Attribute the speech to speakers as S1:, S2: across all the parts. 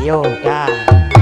S1: Ayo ya.
S2: Nah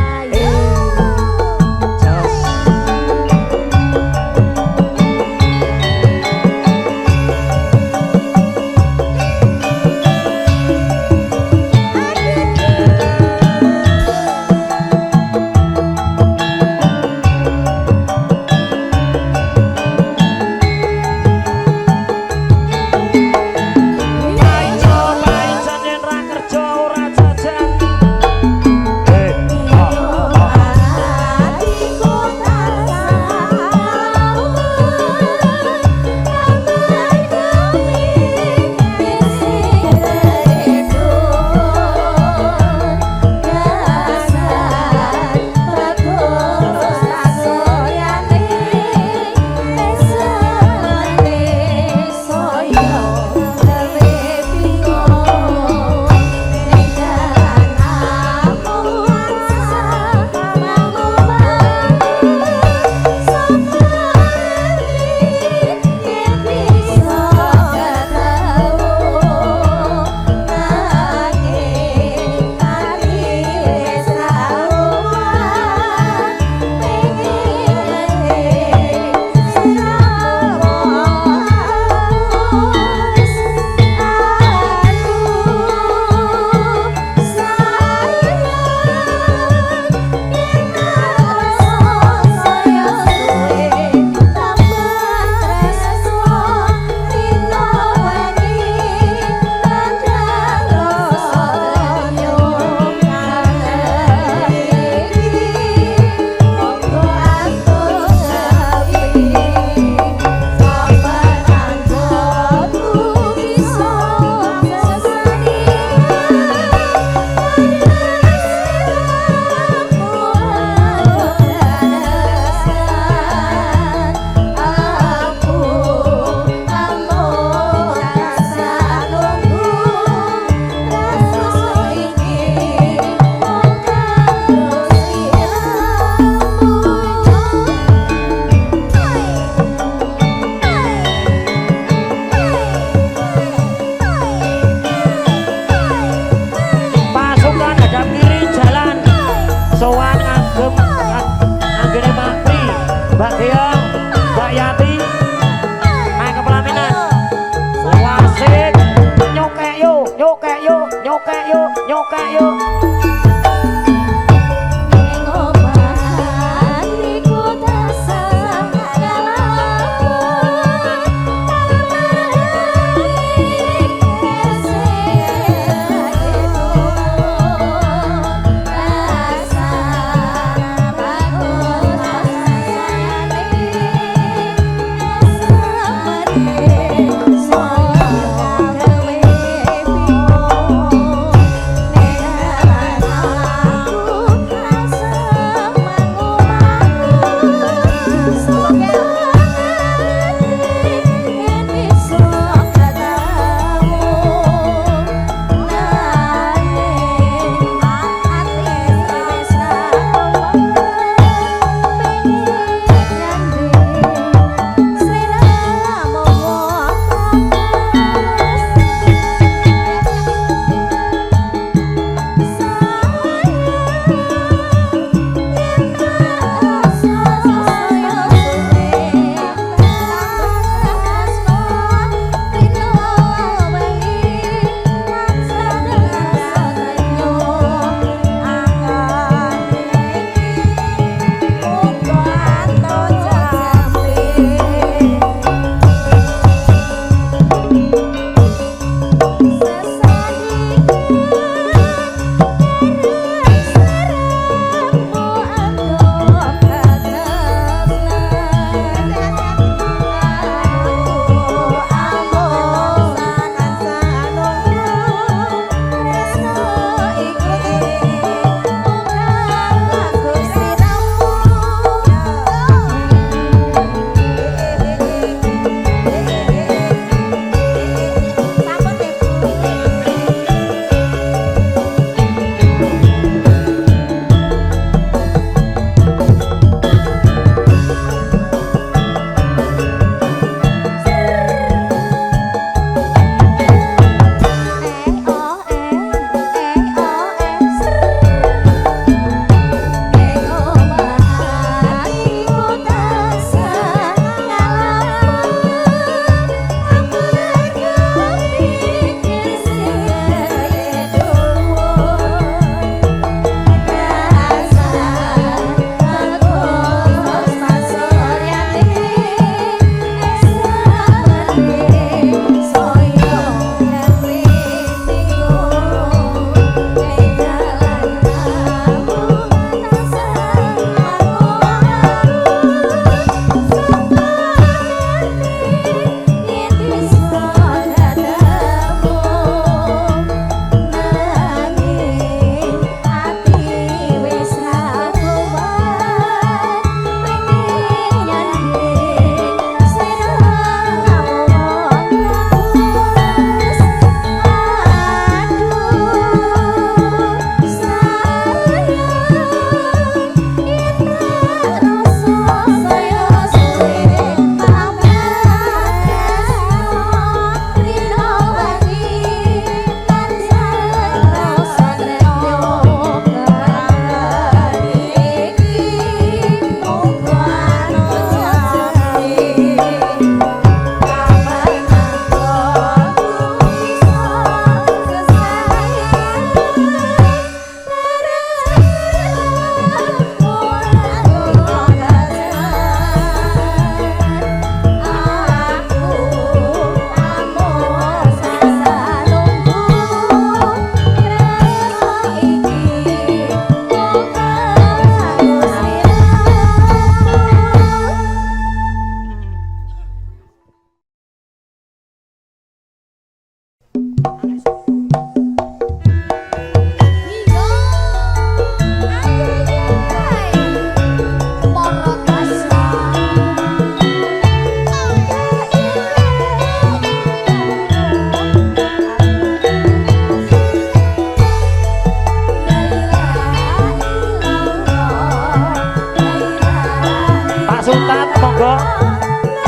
S1: Monggo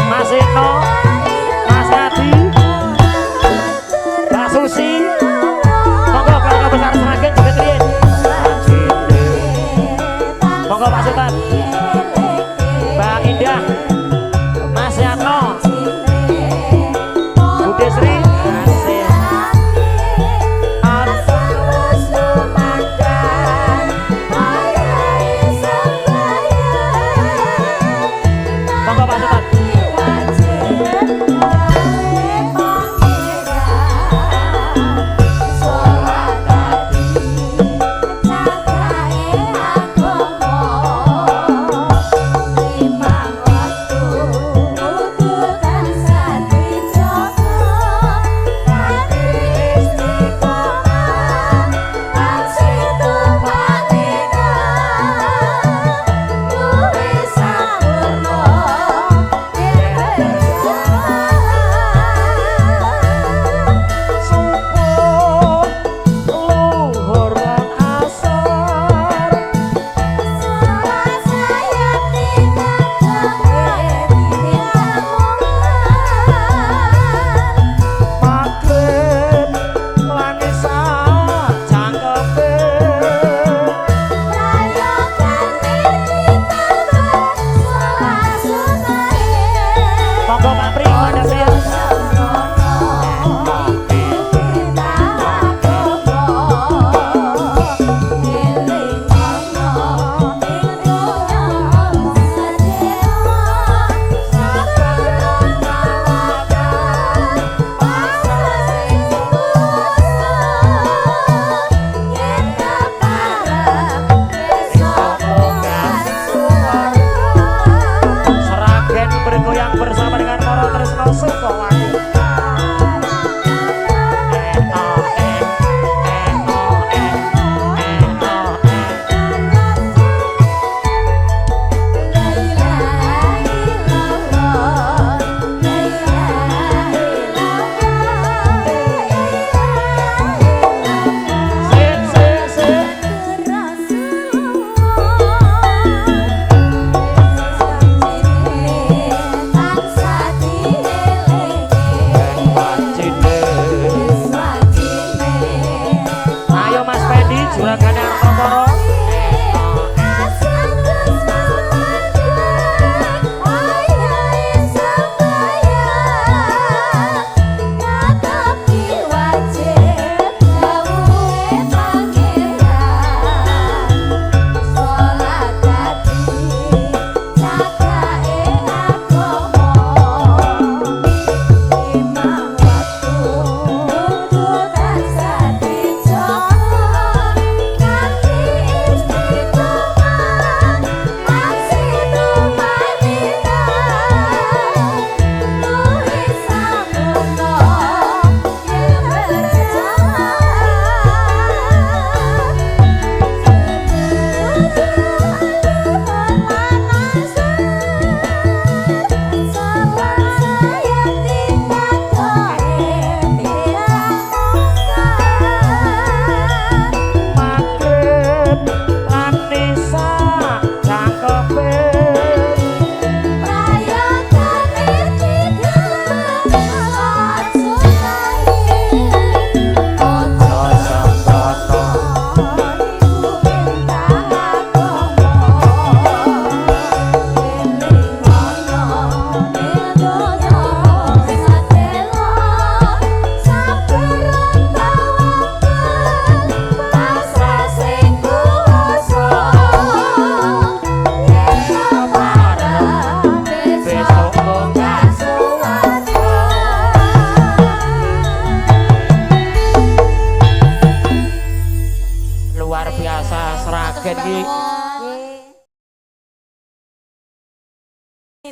S1: Mas Eno, Mas Adi, Mbak Susi, monggo keluarga besar Sragen juga teriak. Monggo Pak Sultan, Mbak Indah, Mas Yatno, Bu Desri,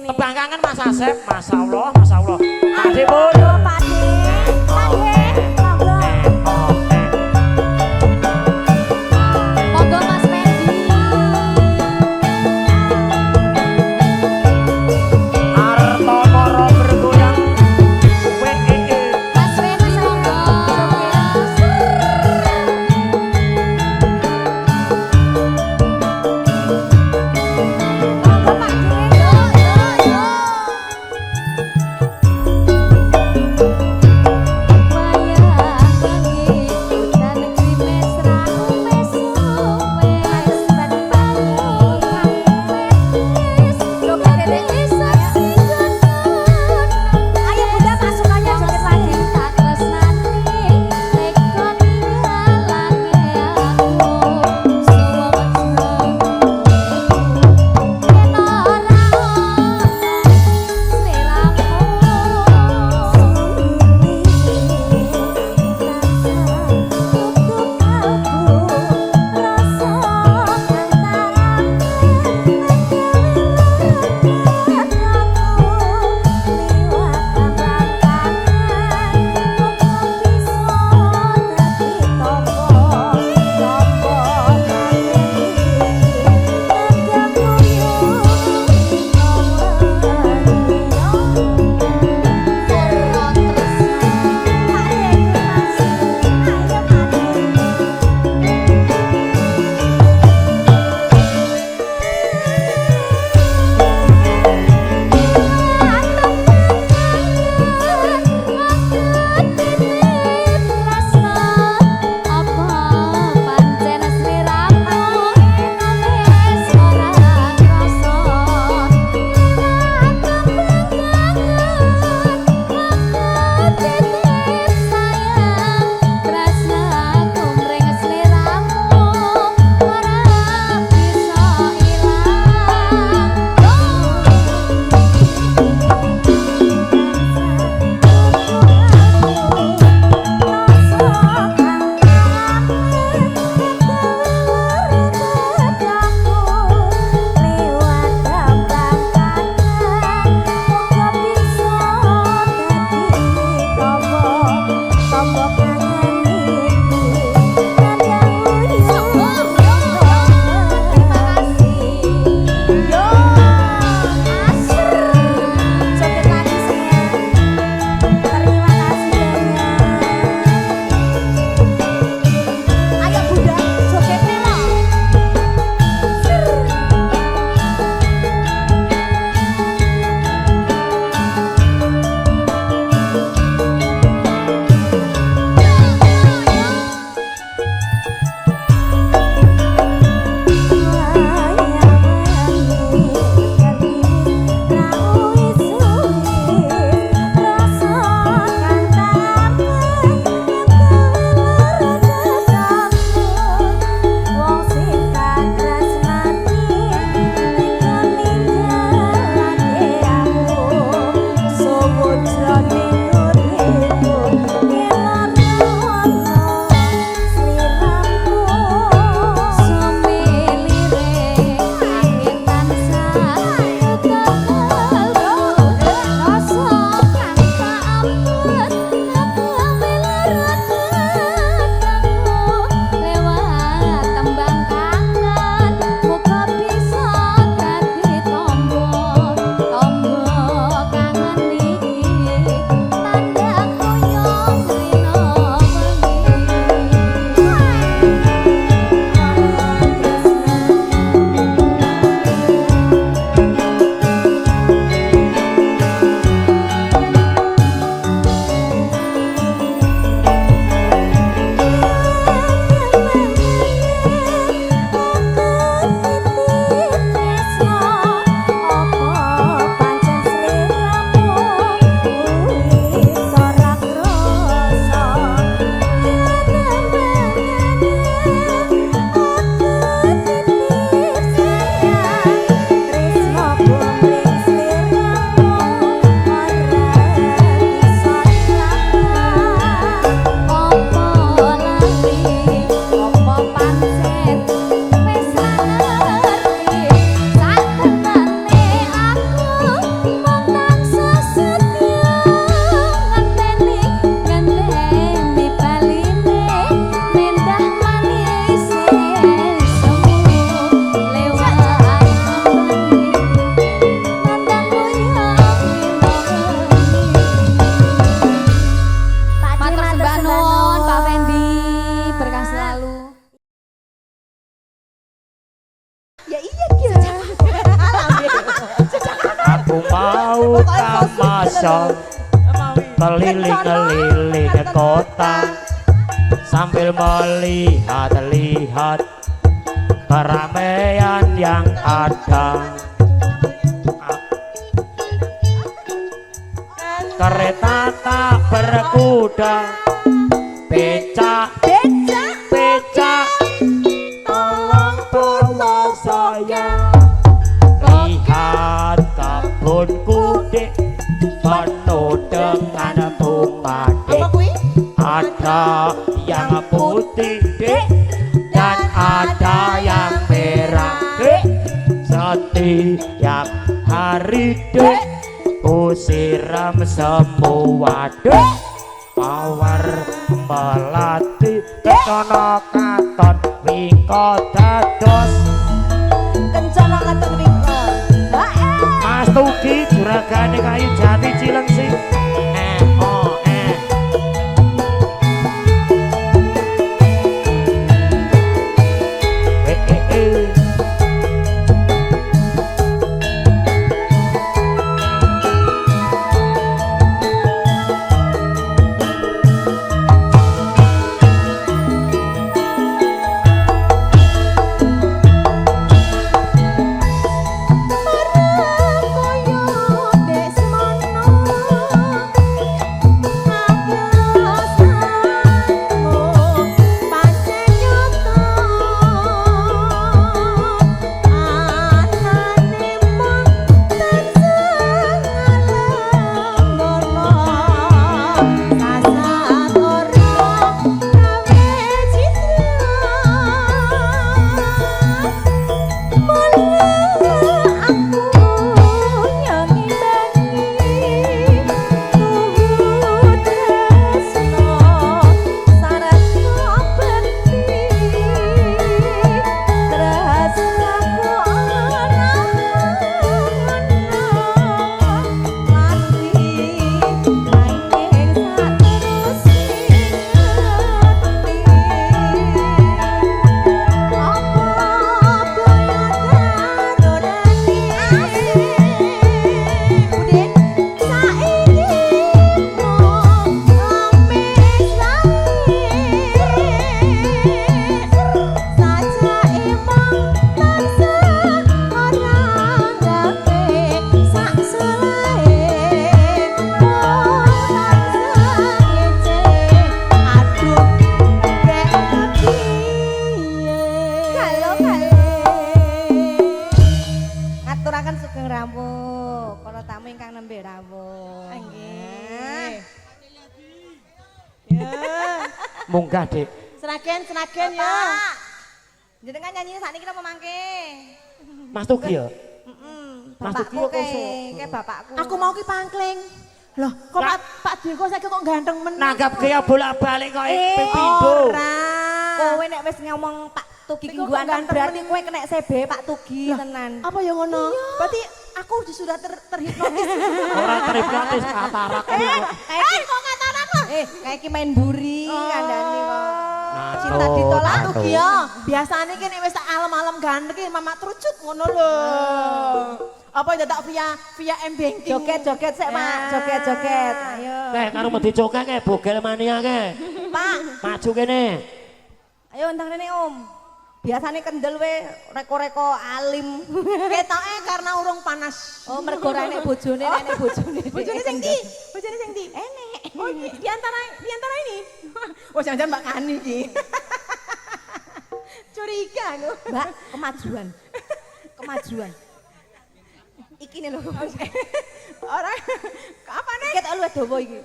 S2: Tebangkangan Mas Asep, Masya Allah, Masya Allah. Pak Dipun.
S3: Pak Dik. Monggo Mas Fendi.
S2: Artomoro bergoyang. WEE.
S3: Mas Fendi monggo. Monggo Pak Dik. Yo yo yo.
S1: Keliling-keliling ke kota sambil melihat-lihat keramaian yang ada. Kereta tak berkuda, becak, tolong saya. Lihat kebunku dek, penuh dengan bunga dek. Ada yang putih dek, dan ada yang merah dek. Setiap hari dek, ku siram semua dek. Mawar melati kencana katon wingko dados.
S3: Kencana katon wingko.
S1: Mas Tugi juragane kayu jati Cilengsi. Munggah dek.
S4: Senagen ya.
S3: Jenengan nyanyi sakniki napa mangke?
S1: Mas Tugi ya? Mas Tugi
S3: Bapakku
S1: kok
S3: ke bapakku.
S4: Aku mau ki pangkling. Loh, kok Pak Dirgo saiki kok ganteng men.
S1: Nanggap kaya bolak-balik kok pipindo.
S3: Kowe nek wis ngomong Pak Tugi ganteng berarti kowe kena CB Pak Tugi tenan.
S4: Apa ya ngono? Berarti aku sudah terhipnotis.
S1: Ora terhipnotis katarak.
S4: Kok katarak lho?
S3: Kayak ki main buri kandhane kok.
S4: Cinta ditolak Tugi ya. Biasane ki nek wis alam-alam ganteng ki mamak trucut ngono lho. Apa dadak via M-Banking.
S3: Joget-joget sik, Mak. Joget-joget. Ayo.
S1: Karo mesti joget ke bogel mania ke.
S3: Pak,
S1: maju kene.
S3: Ayo ndang rene Om. Biasane kendel we reko-reko alim.
S4: Ketoke karena urung panas.
S3: Oh, mergo ra enek bojone, enek bojone.
S4: Bojone sing ndi? Bojone sing ndi?
S3: Enek.
S4: Oh, di antara ini. Oh, jangan-jangan Mbak Kani iki. Curiga aku.
S3: Mbak, kemajuan. Iki nih lho.
S4: Orang apa nih?
S3: Ketok luwih dawa iki.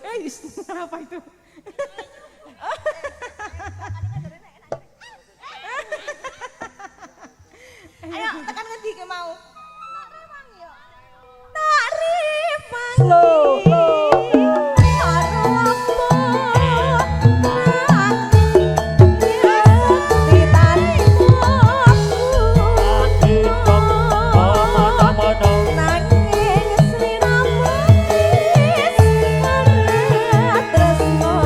S4: Apa itu? mau.
S3: Tak rewang
S1: Slow.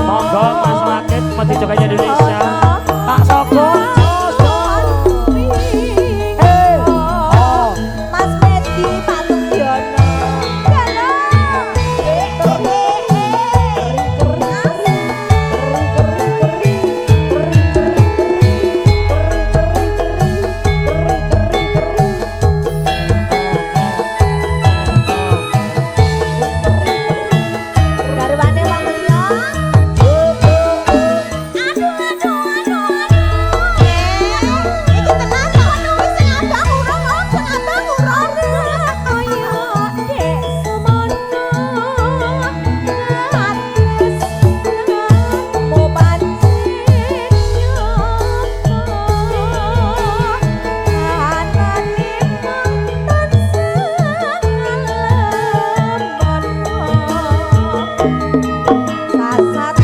S2: Monggo Mas Wakit Mati Joganya Indonesia. Pak Soko.
S3: Mas Medi, Pak Tugiono. Garwane wong liya. Iki tenan kok wis sing abang urung, sing abang urung. Kaya dek semono. Atres mau pancen nyoto. Anane mantan sengalem sasat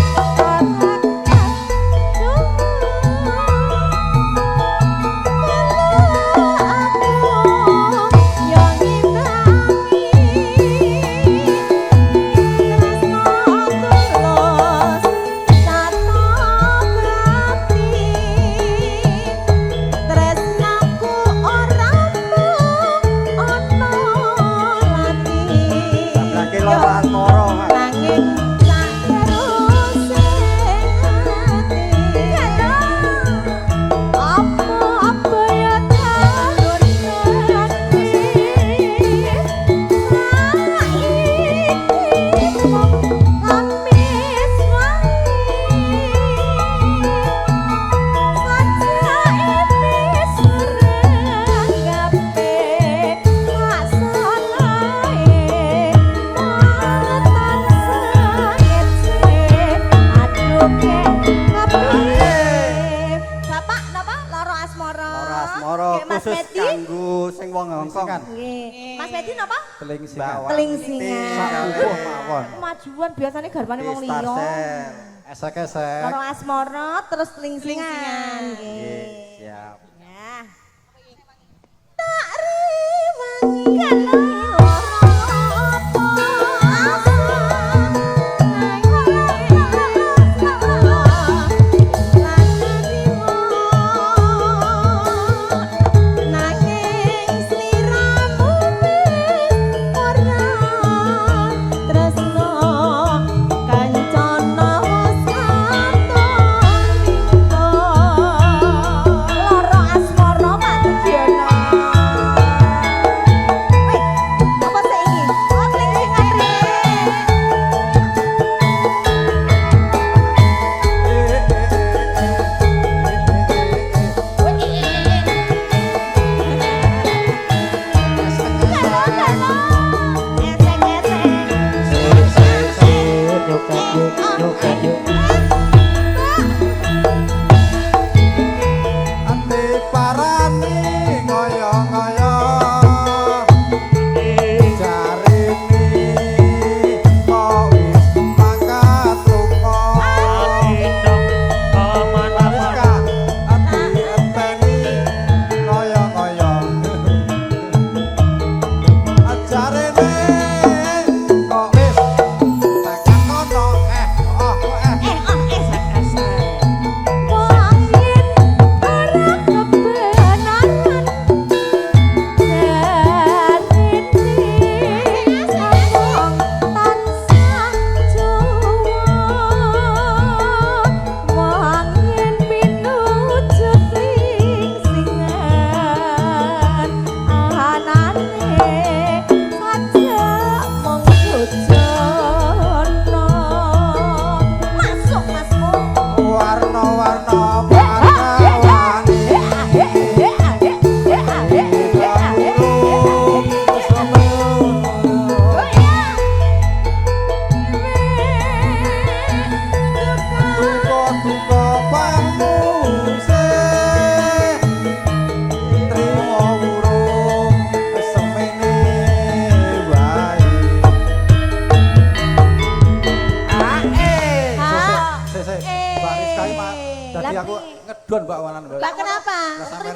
S5: Lagi loran moro.
S3: nanging sak terus ati apa ya tarun ati saiki mong amis wangi sajake serenggape sak salahe Bapak napa loro asmara?
S5: Loro asmara
S3: Nggih, Mas
S5: khusus
S3: Medi.
S5: kanggo sing wong Hongkong.
S3: Nggih. Mas Medi napa?
S5: Telingsingan.
S3: Telingsingan.
S5: Sakukuh mawon.
S3: Majuan biasanya garwane wong liya.
S5: Starsel.
S1: Esek-esek.
S3: Loro asmara terus telingsingan. Nggih.
S5: Siap.
S3: Nah. Tak rewangi kalau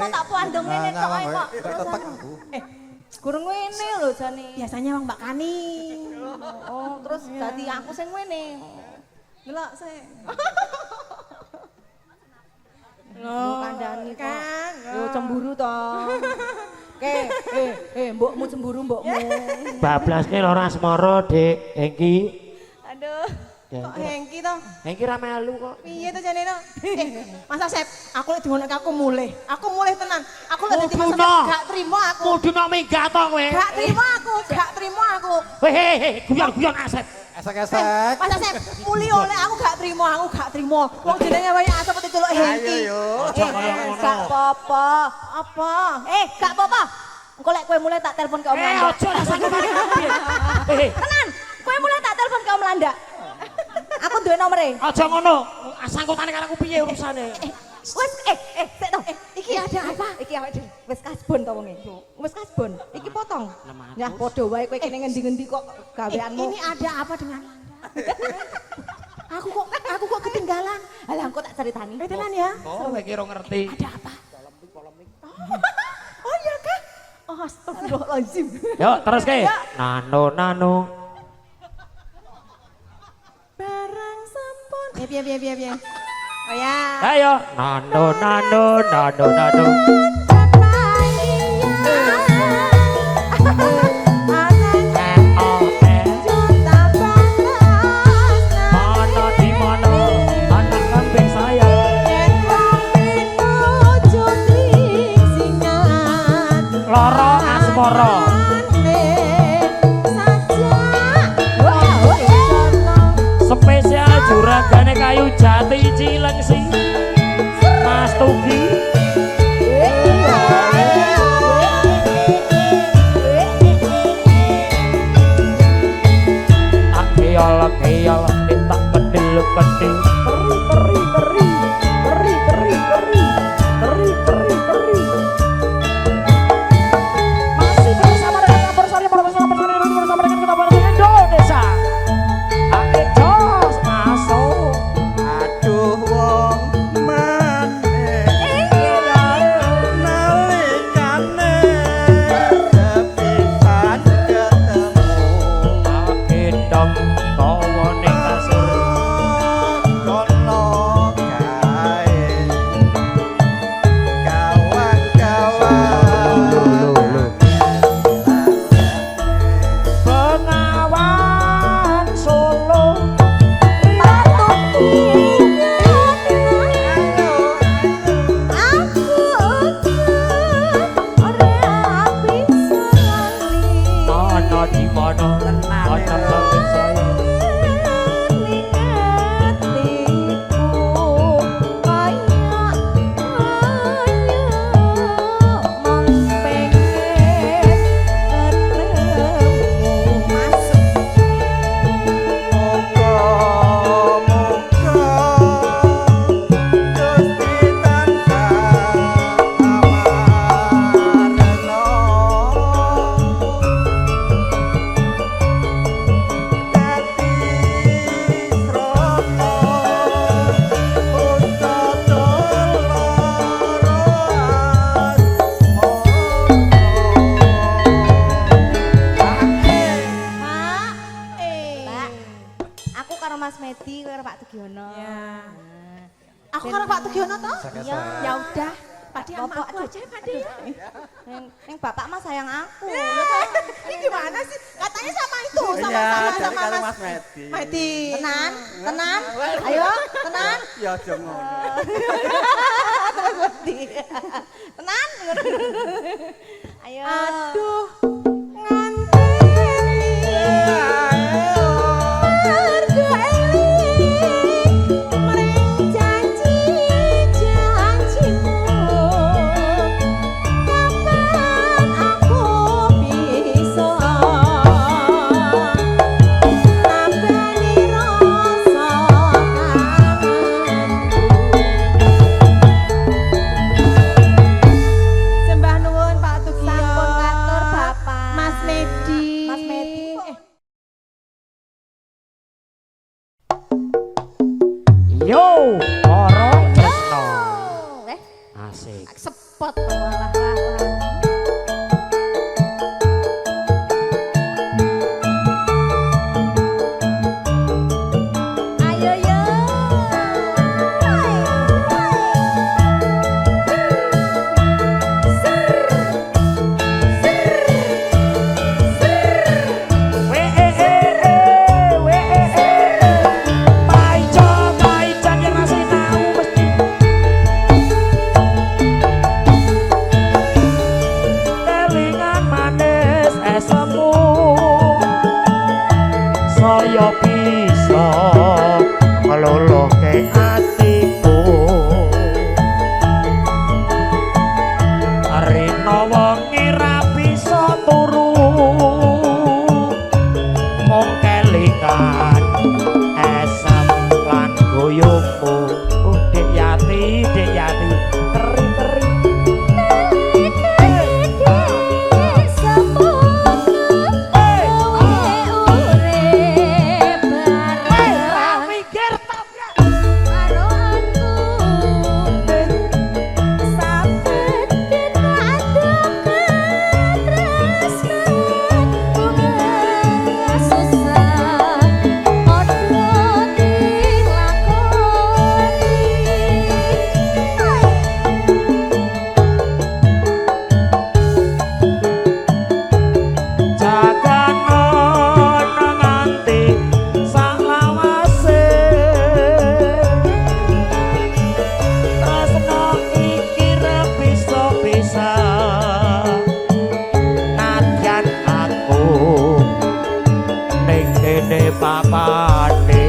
S3: kok tak pandeng ngene tok ae kok.
S5: Tetek aku.
S3: Gurung ngene lho jane.
S4: Biasanya Bang Mbak Kani.
S3: Oh, terus dadi aku sing ngene.
S4: Delok sih.
S3: Lo kandhani
S4: kan.
S3: Yo cemburu to. Mbokmu cemburu mbokmu.
S1: Bablaske ora asmara, Dik. Hengki.
S3: Aduh.
S4: Kok Hengki to?
S1: Hengki ra melu kok.
S4: Piye to jane to? Mas Asep, aku lek dingonek aku mulih. Aku mulih tenan. Aku lek dadi Mas Asep gak trimo aku.
S1: Kudu nok minggat to kowe.
S4: Gak trimo aku.
S1: Hei, guyon-guyon Asep.
S5: Esek-esek.
S4: Mas Asep, muli oleh aku gak trimo. Wong jenenge wae Asep diceluk Hengki.
S5: Ayo yo.
S3: Gak apa-apa.
S4: Apa?
S3: Gak apa-apa. Engko lek kowe mulai tak telepon ke Om Landa.
S1: Aja ra sanggup balik kabeh.
S3: Tenan, kowe mulai tak telepon ke Om Landa. Aku duwe nomere.
S1: Aja ngono. Sangkutane karo aku piye urusane?
S3: Wes sik to. Iki ada apa? Iki awake dhewe wis kasbon to wonge. Wis kasbon. Iki potong. Ya padha wae kowe kene ngendi-ngendi kok gaweanmu.
S4: Ini ada apa dengan Landa? Aku kok ketinggalan.
S3: Alah engko tak ceritani.
S4: Tenan ya?
S1: Oh, kowe kira ngerti.
S4: Ada apa? Oh iya kah? Oh astagfirullahaladzim.
S1: Yuk, terus ke. Nano.
S4: Barang sampun. Piye. Oh ya.
S1: Ayo. Nano. Mana di mana anak kambing saya. Loro asmara. Spesial juragane kayu jati Cilengsi. Mas Tugi. Tak keol tak kedil. Masih bersama dengan Bersari bersama dengan kita Indonesia. Ayo jos masuk.
S5: Aduh wong maneh. Nalikane sepisan ketemu.
S1: Agendong bawa ning kasur.
S5: Kono kae. Kawan-kawan.
S1: Bengawan Solo. Ana di mana anak kambing saya.
S3: Aku karo Mas Medi, karo Pak Tugiono.
S4: Aku karo Pak Tugiono toh?
S5: Esek-esek.
S4: Ya udah, Padi sama
S3: Bapak,
S4: aku aja Padi ya.
S3: Neng bapak mah sayang aku.
S4: Ini gimana sih? Katanya sama itu,
S5: Iya,
S4: sama
S5: dari karo
S4: Mas
S5: Mas Medi.
S4: Medi.
S3: Tenan. Ayo, tenan.
S5: Ya aja ngono.
S3: Tenan. Ayo.
S4: Aduh, nganteni. Harga eling, mereng janjimu. Kapan aku bisa nambani rasa kangenku. Sembah nuwun Pak Tugio.
S3: Sampun spot walah walah. Ayo yo.
S2: Saya bisa ngeloloke atiku Rina wengi ra bisa turu mung kelingan esem lan goyongmu Dek Yati teri-teri papane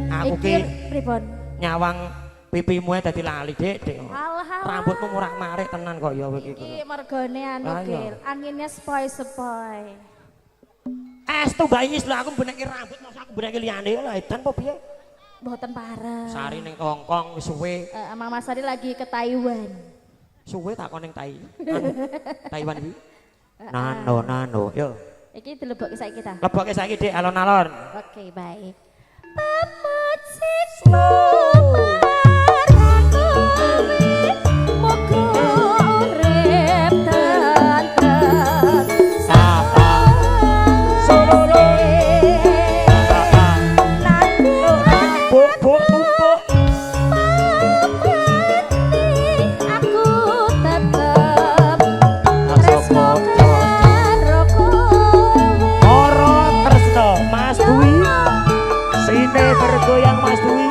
S2: aku ki
S3: pripun
S2: nyawang pipimu dadi lali Dek
S3: alah
S2: rambutmu murak-marik tenan kok ya iki
S3: iki mergone anu Gil anginnya sepoi-sepoi
S2: tuh bayis lho aku beneki rambut masa aku beneki liyane lho edan apa piye
S3: mboten pareng
S2: Sari ning Hong Kong wis suwe
S3: Mang Mas Sari lagi ke Taiwan
S2: suwe tak kon ning Taiwan iki Nano, yo.
S3: Iki dilebokke saiki ta.
S2: Lebokke saiki Dik alon-alon.
S3: Oke, baik.
S2: Bergoyang Mas Dwi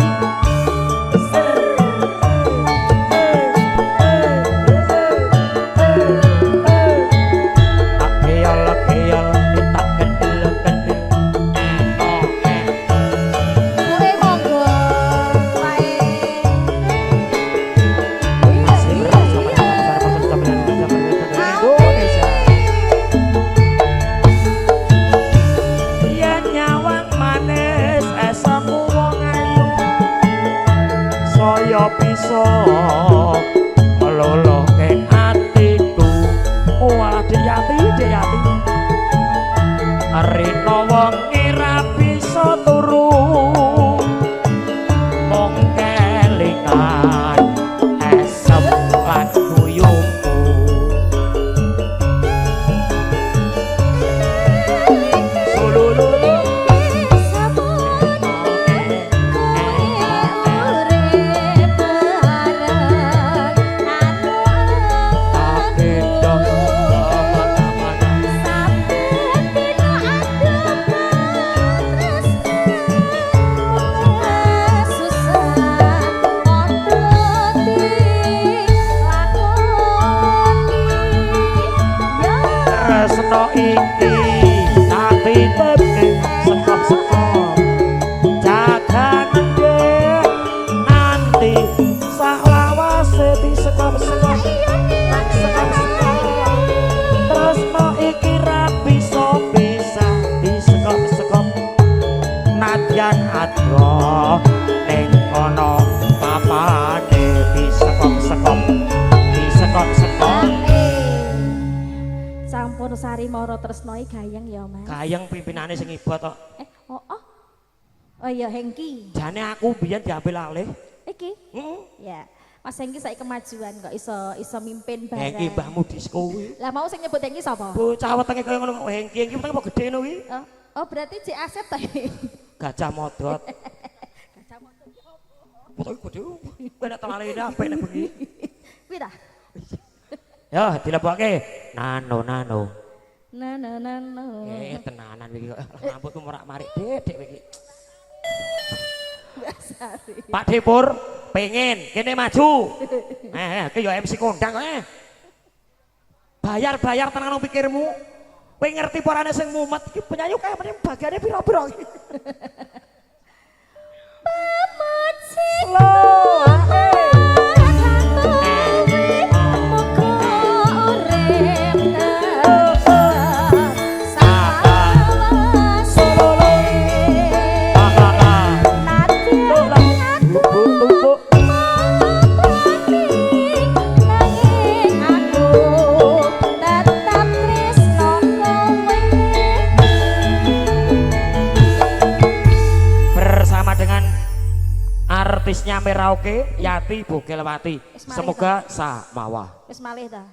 S2: bisa meloloke atiku walah Dek Yati Rina wengi ra bisa turu mung kelingan esem lan guyungmu tresno iki tak titipke sekop-sekop jagane nanti sak lawase disekop-sekop tresno iki ra bisa disekop-sekop nadyan adro ning kono papane disekop-sekop
S3: Sampun Sari Moro Tresnoi gayeng ya Mas.
S2: Gayeng pimpinane sing ibot kok.
S3: Oh iya Hengki.
S2: Jane aku biyen diambil alih.
S1: Iki.
S2: Heeh.
S1: Ya. Mas Hengki saiki kemajuan kok iso mimpin bareng.
S2: Hengki mbahmu disko kuwi.
S1: Lah mau sing nyebut Hengki sapa?
S2: Bocah wetenge kaya ngono Hengki wetenge kok gedhe ngono kuwi.
S1: Oh berarti Cik Asep ta iki?
S2: Gajah modot.
S1: Gajah motor ki opo?
S2: Foto iki gede. Kowe nek telane apik nek bengi.
S1: Kuwi ta?
S2: Ya, dilebokke. Nano.
S1: Na.
S2: Tenanan iki kok rambutku merak-marik dedek kowe iki.
S1: Basari.
S2: Pak Depur pengen kene maju. Ki yo MC kondang kok. Bayar tenan nang pikirmu. Kowe ngerti apa arane sing mumet iki penyanyi kaya meneh bagiane pira-pira iki.
S1: Slow.
S2: Bersama dengan artisnya Merauke Yati Bogelwati. Semoga samawa.
S1: Wis malih ta.